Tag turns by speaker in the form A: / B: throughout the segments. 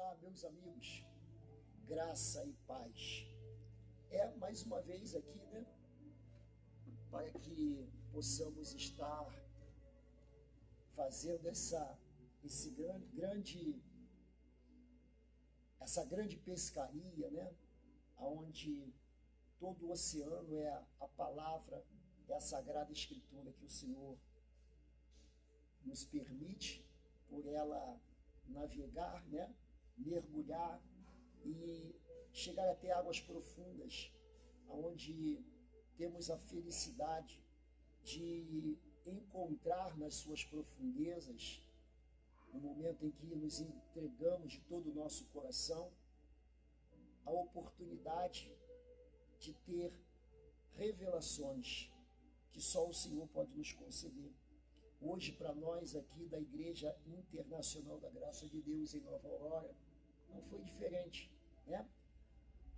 A: Olá, meus amigos, graça e paz. Mais uma vez aqui, né, para que possamos estar fazendo essa grande pescaria, né, onde todo o oceano é a palavra, é a Sagrada Escritura que o Senhor nos permite por ela navegar, né, mergulhar e chegar até águas profundas, onde temos a felicidade de encontrar nas suas profundezas, no momento em que nos entregamos de todo o nosso coração, a oportunidade de ter revelações que só o Senhor pode nos conceder. Hoje, para nós aqui da Igreja Internacional da Graça de Deus em Nova Aurora, não foi diferente, né?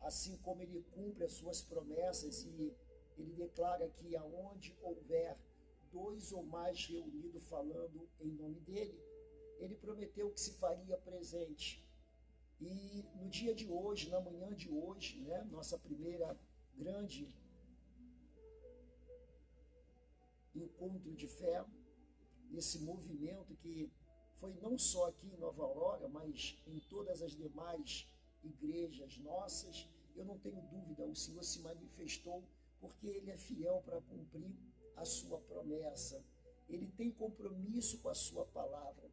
A: Assim como Ele cumpre as suas promessas e Ele declara que aonde houver dois ou mais reunidos falando em nome dEle, Ele prometeu que se faria presente. E no dia de hoje, na manhã de hoje, né, nossa primeira grande encontro de fé, esse movimento que foi não só aqui em Nova Aurora, mas em todas as demais igrejas nossas, eu não tenho dúvida, o Senhor se manifestou porque Ele é fiel para cumprir a sua promessa. Ele tem compromisso com a sua palavra.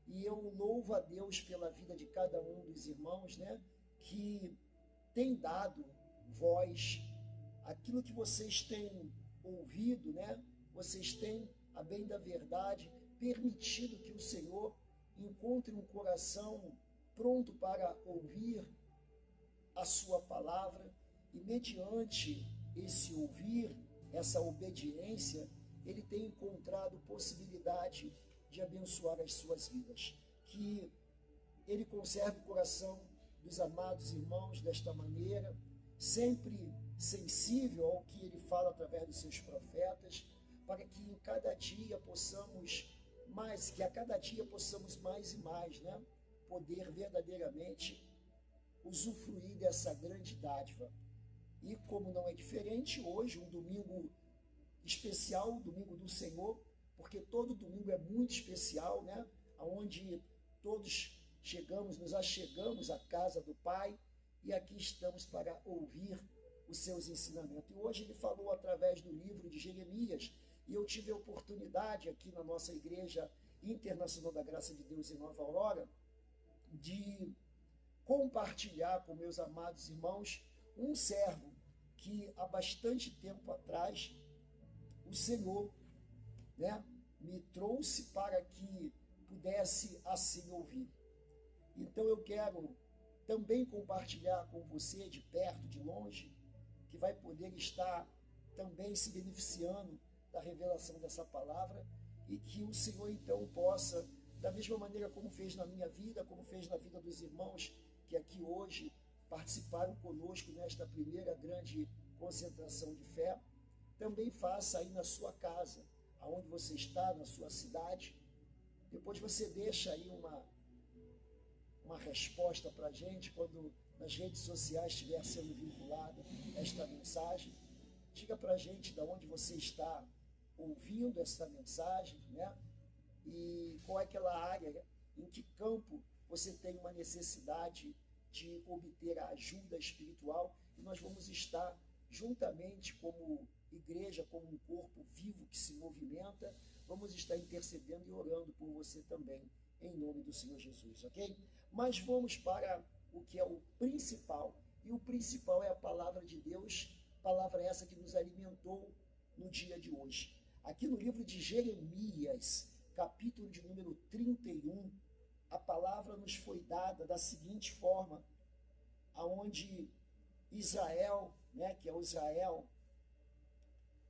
A: E eu louvo a Deus pela vida de cada um dos irmãos, né, que tem dado voz àquilo que vocês têm ouvido, né? Vocês têm, a bem da verdade, permitido que o Senhor encontre um coração pronto para ouvir a sua palavra e mediante esse ouvir, essa obediência, Ele tem encontrado possibilidade de abençoar as suas vidas. Que Ele conserve o coração dos amados irmãos desta maneira, sempre sensível ao que Ele fala através dos seus profetas, para que em cada dia possamos mais, que a cada dia possamos mais e mais, né, poder verdadeiramente usufruir dessa grande dádiva. E como não é diferente, hoje, um domingo especial, o domingo do Senhor, porque todo domingo é muito especial, né, onde todos nos achegamos à casa do Pai e aqui estamos para ouvir os seus ensinamentos. E hoje ele falou através do livro de Jeremias, e eu tive a oportunidade aqui na nossa Igreja Internacional da Graça de Deus em Nova Aurora de compartilhar com meus amados irmãos um servo que há bastante tempo atrás o Senhor, né, me trouxe para que pudesse assim ouvir. Então eu quero também compartilhar com você de perto, de longe, que vai poder estar também se beneficiando da revelação dessa palavra e que o Senhor então possa, da mesma maneira como fez na minha vida, como fez na vida dos irmãos que aqui hoje participaram conosco nesta primeira grande concentração de fé, também faça aí na sua casa, aonde você está, na sua cidade. Depois você deixa aí uma resposta para a gente quando nas redes sociais estiver sendo vinculada esta mensagem. Diga para a gente de onde você está ouvindo essa mensagem, né? E qual é aquela área, em que campo você tem uma necessidade de obter a ajuda espiritual, e nós vamos estar juntamente como igreja, como um corpo vivo que se movimenta, vamos estar intercedendo e orando por você também, em nome do Senhor Jesus, ok? Mas vamos para o que é o principal, e o principal é a palavra de Deus, palavra essa que nos alimentou no dia de hoje. Aqui no livro de Jeremias, capítulo de número 31, a palavra nos foi dada da seguinte forma, aonde Israel, né, que é o Israel,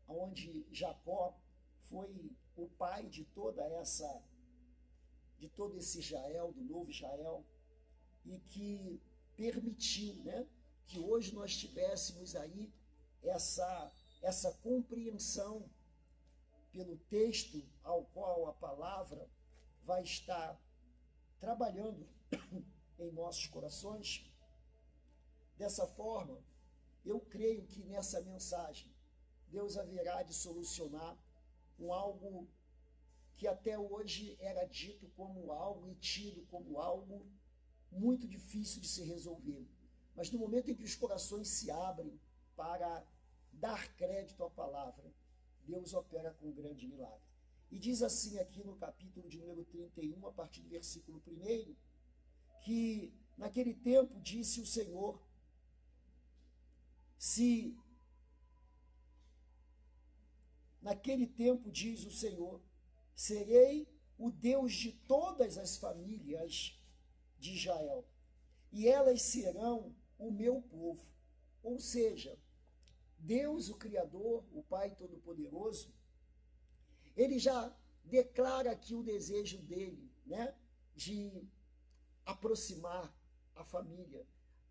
A: onde Jacó foi o pai de todo esse Israel, do novo Israel, e que permitiu, né, que hoje nós tivéssemos aí essa compreensão pelo texto ao qual a palavra vai estar trabalhando em nossos corações. Dessa forma, eu creio que nessa mensagem, Deus haverá de solucionar algo que até hoje era dito como algo e tido como algo muito difícil de se resolver. Mas no momento em que os corações se abrem para dar crédito à palavra, Deus opera com um grande milagre. E diz assim aqui no capítulo de número 31, a partir do versículo 1, que naquele tempo disse o Senhor, naquele tempo diz o Senhor, serei o Deus de todas as famílias de Israel, e elas serão o meu povo. Ou seja, Deus, o Criador, o Pai Todo-Poderoso, ele já declara aqui o desejo dele, né, de aproximar a família,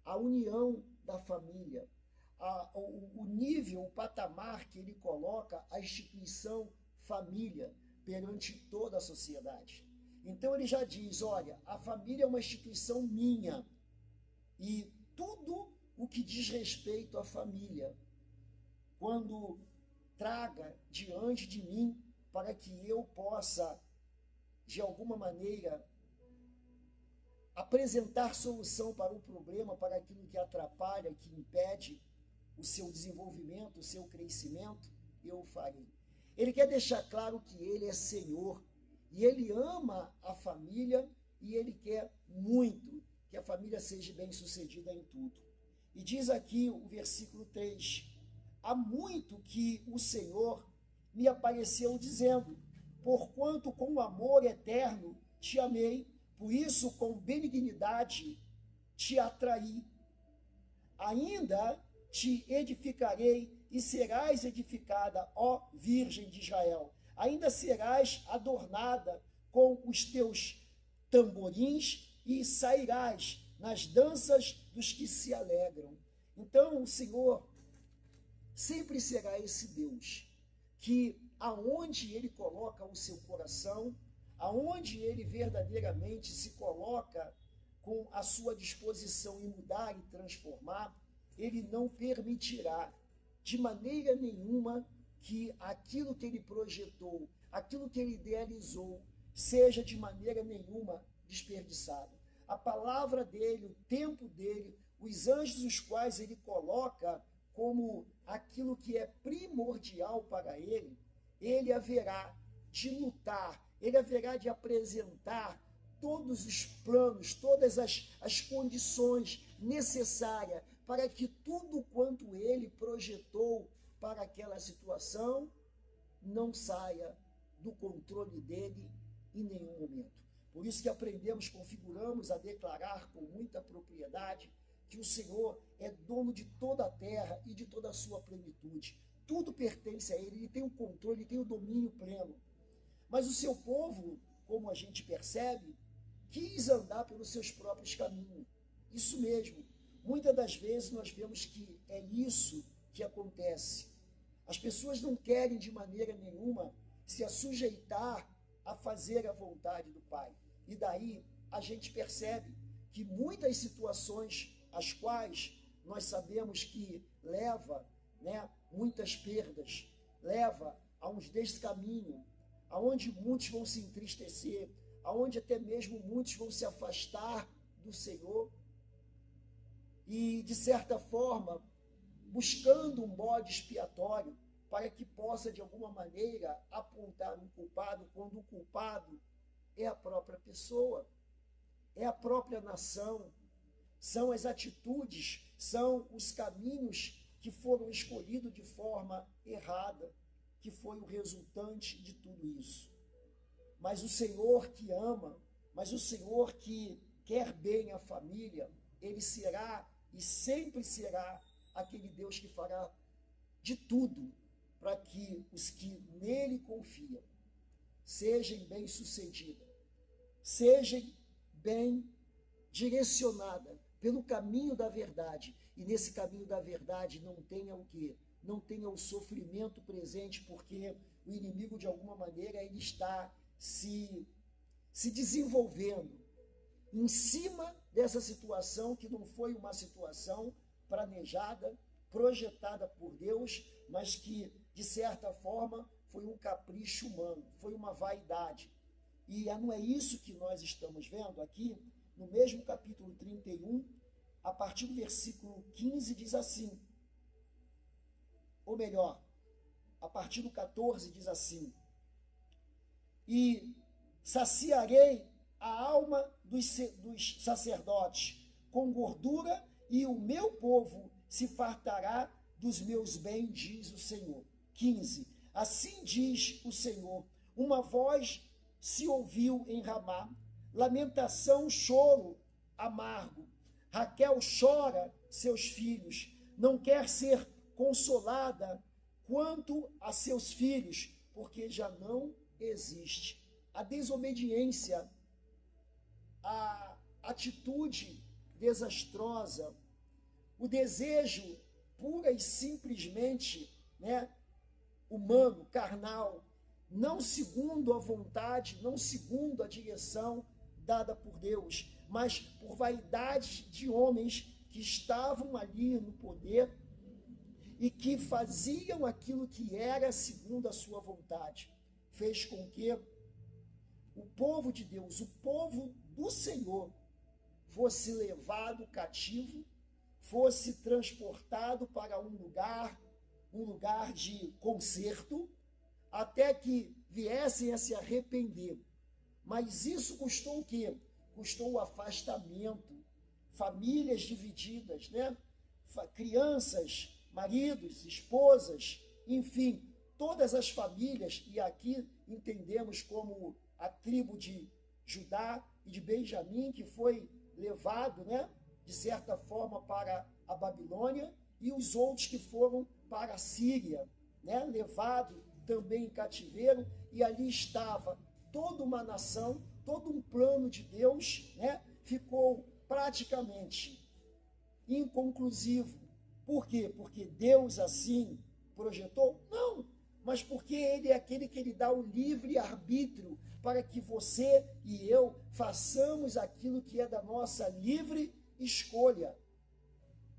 A: a união da família, o nível, o patamar que ele coloca a instituição família perante toda a sociedade. Então ele já diz, olha, a família é uma instituição minha e tudo o que diz respeito à família, quando traga diante de mim para que eu possa, de alguma maneira, apresentar solução para o problema, para aquilo que atrapalha, que impede o seu desenvolvimento, o seu crescimento, eu o farei. Ele quer deixar claro que ele é Senhor, e ele ama a família, e ele quer muito que a família seja bem-sucedida em tudo. E diz aqui o versículo 3, há muito que o Senhor me apareceu dizendo, porquanto com amor eterno te amei, por isso com benignidade te atraí. Ainda te edificarei e serás edificada, ó Virgem de Israel. Ainda serás adornada com os teus tamborins e sairás nas danças dos que se alegram. Então, o Senhor sempre será esse Deus que, aonde ele coloca o seu coração, aonde ele verdadeiramente se coloca com a sua disposição em mudar e transformar, ele não permitirá de maneira nenhuma que aquilo que ele projetou, aquilo que ele idealizou, seja de maneira nenhuma desperdiçado. A palavra dele, o tempo dele, os anjos os quais ele coloca como aquilo que é primordial para ele, ele haverá de lutar, ele haverá de apresentar todos os planos, todas as condições necessárias para que tudo quanto ele projetou para aquela situação não saia do controle dele em nenhum momento. Por isso que aprendemos, configuramos a declarar com muita propriedade que o Senhor é dono de toda a terra e de toda a sua plenitude. Tudo pertence a ele, ele tem o controle, ele tem o domínio pleno. Mas o seu povo, como a gente percebe, quis andar pelos seus próprios caminhos. Isso mesmo. Muitas das vezes nós vemos que é isso que acontece. As pessoas não querem de maneira nenhuma se sujeitar a fazer a vontade do Pai. E daí a gente percebe que muitas situações as quais nós sabemos que leva, muitas perdas, leva a um descaminho, aonde muitos vão se entristecer, aonde até mesmo muitos vão se afastar do Senhor e, de certa forma, buscando um bode expiatório para que possa, de alguma maneira, apontar um culpado, quando o culpado é a própria pessoa, é a própria nação, são as atitudes, são os caminhos que foram escolhidos de forma errada, que foi o resultante de tudo isso. Mas o Senhor que ama, mas o Senhor que quer bem a família, ele será e sempre será aquele Deus que fará de tudo para que os que nele confiam sejam bem-sucedidos, sejam bem direcionadas pelo caminho da verdade. E nesse caminho da verdade não tenha o quê? Não tenha o sofrimento presente, porque o inimigo, de alguma maneira, ele está se desenvolvendo em cima dessa situação que não foi uma situação planejada, projetada por Deus, mas que, de certa forma, foi um capricho humano, foi uma vaidade. E não é isso que nós estamos vendo aqui, no mesmo capítulo 31, a partir do versículo 15, diz assim, ou melhor, a partir do 14 diz assim, e saciarei a alma dos sacerdotes com gordura, e o meu povo se fartará dos meus bens, diz o Senhor. 15. Assim diz o Senhor, uma voz se ouviu em Ramá, lamentação, choro amargo. Raquel chora seus filhos, não quer ser consolada quanto a seus filhos, porque já não existe. A desobediência, a atitude desastrosa, o desejo pura e simplesmente, humano, carnal, não segundo a vontade, não segundo a direção dada por Deus, mas por vaidade de homens que estavam ali no poder e que faziam aquilo que era segundo a sua vontade, fez com que o povo de Deus, o povo do Senhor, fosse levado cativo, fosse transportado para um lugar de conserto, até que viessem a se arrepender. Mas isso custou o quê? Custou o afastamento, famílias divididas, crianças, maridos, esposas, enfim, todas as famílias, e aqui entendemos como a tribo de Judá e de Benjamim, que foi levado, de certa forma, para a Babilônia, e os outros que foram para a Síria, levado também em cativeiro, e ali estava toda uma nação, todo um plano de Deus, ficou praticamente inconclusivo. Por quê? Porque Deus assim projetou? Não, mas porque Ele é aquele que Ele dá o livre arbítrio para que você e eu façamos aquilo que é da nossa livre escolha.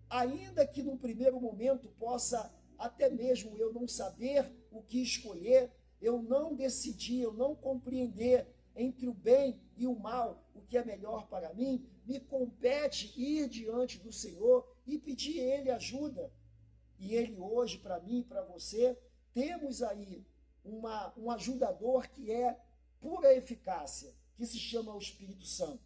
A: Ainda que num primeiro momento possa até mesmo eu não saber o que escolher, eu não decidir, eu não compreender entre o bem e o mal, o que é melhor para mim, me compete ir diante do Senhor e pedir a Ele ajuda. E Ele hoje, para mim e para você, temos aí um ajudador que é pura eficácia, que se chama o Espírito Santo.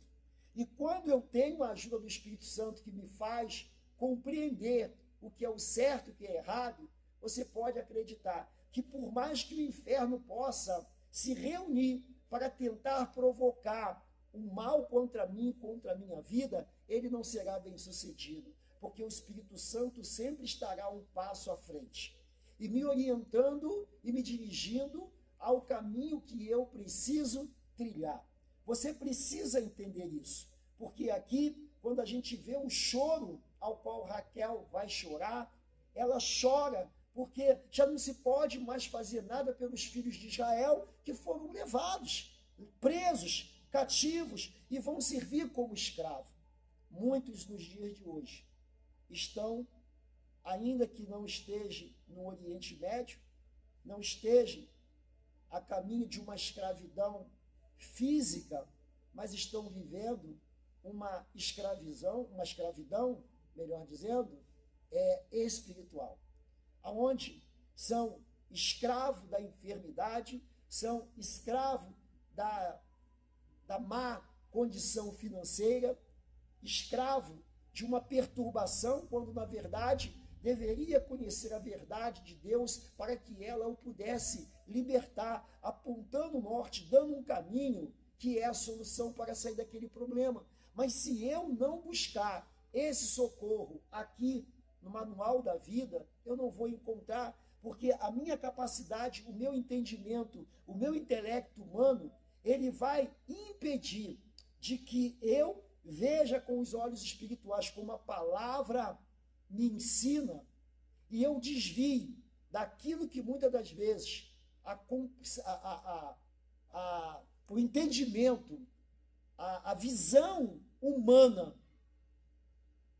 A: E quando eu tenho a ajuda do Espírito Santo que me faz compreender o que é o certo e o que é errado, você pode acreditar que por mais que o inferno possa se reunir para tentar provocar um mal contra mim, contra a minha vida, ele não será bem sucedido, porque o Espírito Santo sempre estará um passo à frente, e me orientando e me dirigindo ao caminho que eu preciso trilhar. Você precisa entender isso, porque aqui, quando a gente vê o choro ao qual Raquel vai chorar, ela chora porque já não se pode mais fazer nada pelos filhos de Israel que foram levados, presos, cativos e vão servir como escravo. Muitos nos dias de hoje estão, ainda que não esteja no Oriente Médio, não esteja a caminho de uma escravidão física, mas estão vivendo uma escravidão, melhor dizendo, espiritual, aonde são escravos da enfermidade, são escravos da má condição financeira, escravo de uma perturbação, quando na verdade deveria conhecer a verdade de Deus para que ela o pudesse libertar, apontando o norte, dando um caminho que é a solução para sair daquele problema. Mas se eu não buscar esse socorro aqui no manual da vida, eu não vou encontrar, porque a minha capacidade, o meu entendimento, o meu intelecto humano, ele vai impedir de que eu veja com os olhos espirituais como a palavra me ensina e eu desvie daquilo que muitas das vezes o entendimento, a visão humana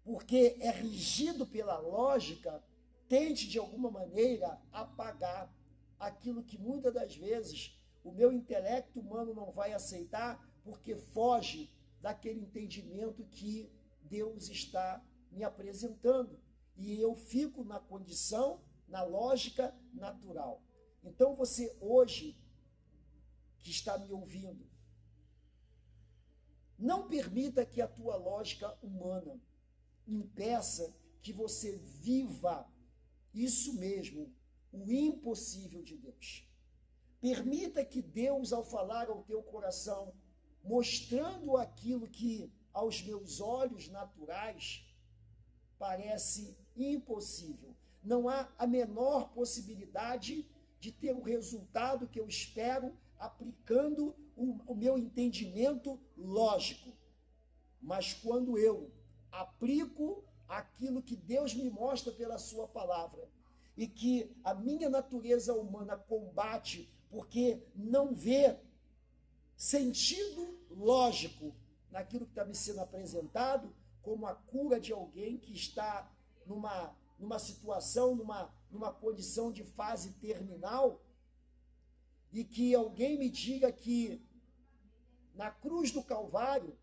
A: porque é regido pela lógica, tente de alguma maneira apagar aquilo que muitas das vezes o meu intelecto humano não vai aceitar, porque foge daquele entendimento que Deus está me apresentando. E eu fico na condição, na lógica natural. Então você hoje, que está me ouvindo, não permita que a tua lógica humana impeça que você viva isso mesmo, o impossível de Deus. Permita que Deus, ao falar ao teu coração, mostrando aquilo que aos meus olhos naturais parece impossível. Não há a menor possibilidade de ter o resultado que eu espero aplicando o meu entendimento lógico. Mas quando eu aplico aquilo que Deus me mostra pela sua palavra e que a minha natureza humana combate porque não vê sentido lógico naquilo que está me sendo apresentado como a cura de alguém que está numa situação, numa condição de fase terminal, e que alguém me diga que na cruz do Calvário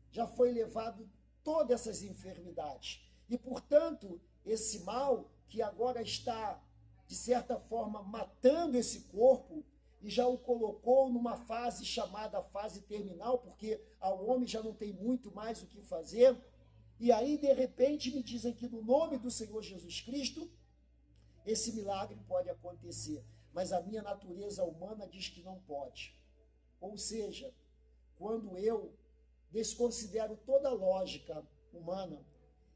A: já foi levado todas essas enfermidades. E, portanto, esse mal que agora está, de certa forma, matando esse corpo e já o colocou numa fase chamada fase terminal, porque ao homem já não tem muito mais o que fazer. E aí, de repente, me dizem que no nome do Senhor Jesus Cristo, esse milagre pode acontecer. Mas a minha natureza humana diz que não pode. Ou seja, quando eu desconsidero toda a lógica humana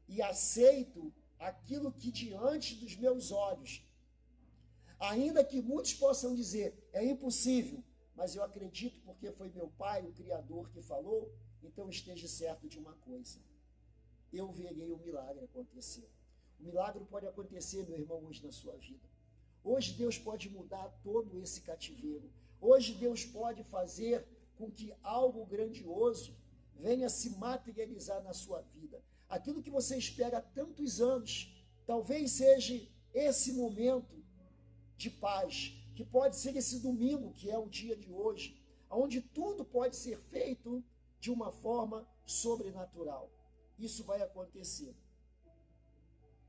A: e aceito aquilo que diante dos meus olhos, ainda que muitos possam dizer, é impossível, mas eu acredito porque foi meu Pai, o Criador, que falou, então esteja certo de uma coisa. Eu verei o milagre acontecer. O milagre pode acontecer, meu irmão, hoje na sua vida. Hoje Deus pode mudar todo esse cativeiro. Hoje Deus pode fazer com que algo grandioso venha se materializar na sua vida. Aquilo que você espera há tantos anos, talvez seja esse momento de paz, que pode ser esse domingo, que é o dia de hoje, onde tudo pode ser feito de uma forma sobrenatural. Isso vai acontecer.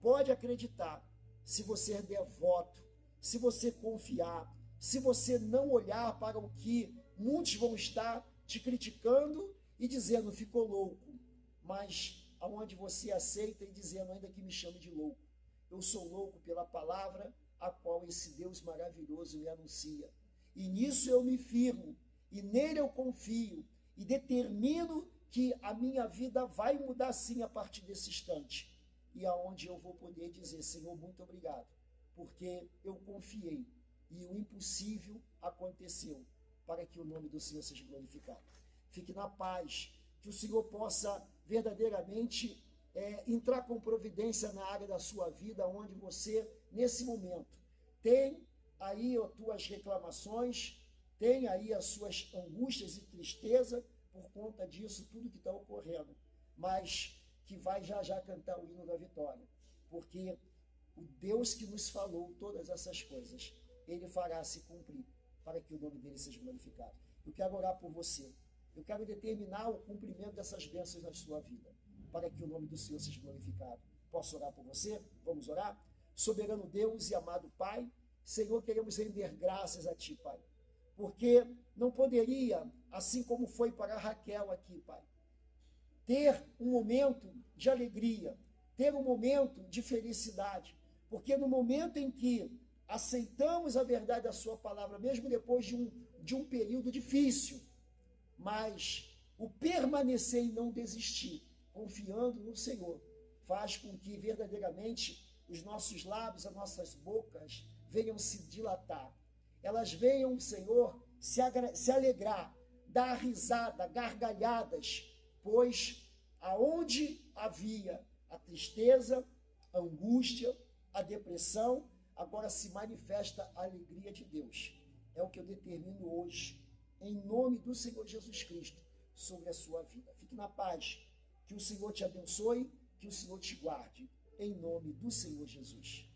A: Pode acreditar, se você é devoto, se você confiar, se você não olhar para o que muitos vão estar te criticando e dizendo, ficou louco, mas aonde você aceita e dizendo, ainda que me chame de louco. Eu sou louco pela palavra a qual esse Deus maravilhoso me anuncia. E nisso eu me firmo, e nele eu confio, e determino que a minha vida vai mudar sim a partir desse instante. E aonde eu vou poder dizer, Senhor, muito obrigado, porque eu confiei, e o impossível aconteceu, para que o nome do Senhor seja glorificado. Fique na paz, que o Senhor possa verdadeiramente entrar com providência na área da sua vida, onde você, nesse momento, tem aí as tuas reclamações, tem aí as suas angústias e tristeza por conta disso, tudo que está ocorrendo, mas que vai já já cantar o hino da vitória, porque o Deus que nos falou todas essas coisas, ele fará se cumprir, para que o nome dele seja glorificado. Eu quero orar por você, eu quero determinar o cumprimento dessas bênçãos na sua vida, para que o nome do Senhor seja glorificado. Posso orar por você? Vamos orar? Soberano Deus e amado Pai, Senhor, queremos render graças a Ti, Pai, porque não poderia, assim como foi para Raquel aqui, Pai, ter um momento de alegria, ter um momento de felicidade, porque no momento em que aceitamos a verdade da Sua palavra, mesmo depois de um período difícil, mas o permanecer e não desistir, confiando no Senhor, faz com que verdadeiramente os nossos lábios, as nossas bocas venham se dilatar. Elas venham, Senhor, se alegrar, dar risada, gargalhadas, pois aonde havia a tristeza, a angústia, a depressão, agora se manifesta a alegria de Deus. É o que eu determino hoje, em nome do Senhor Jesus Cristo, sobre a sua vida. Fique na paz. Que o Senhor te abençoe, Que o Senhor te guarde, em nome do Senhor Jesus.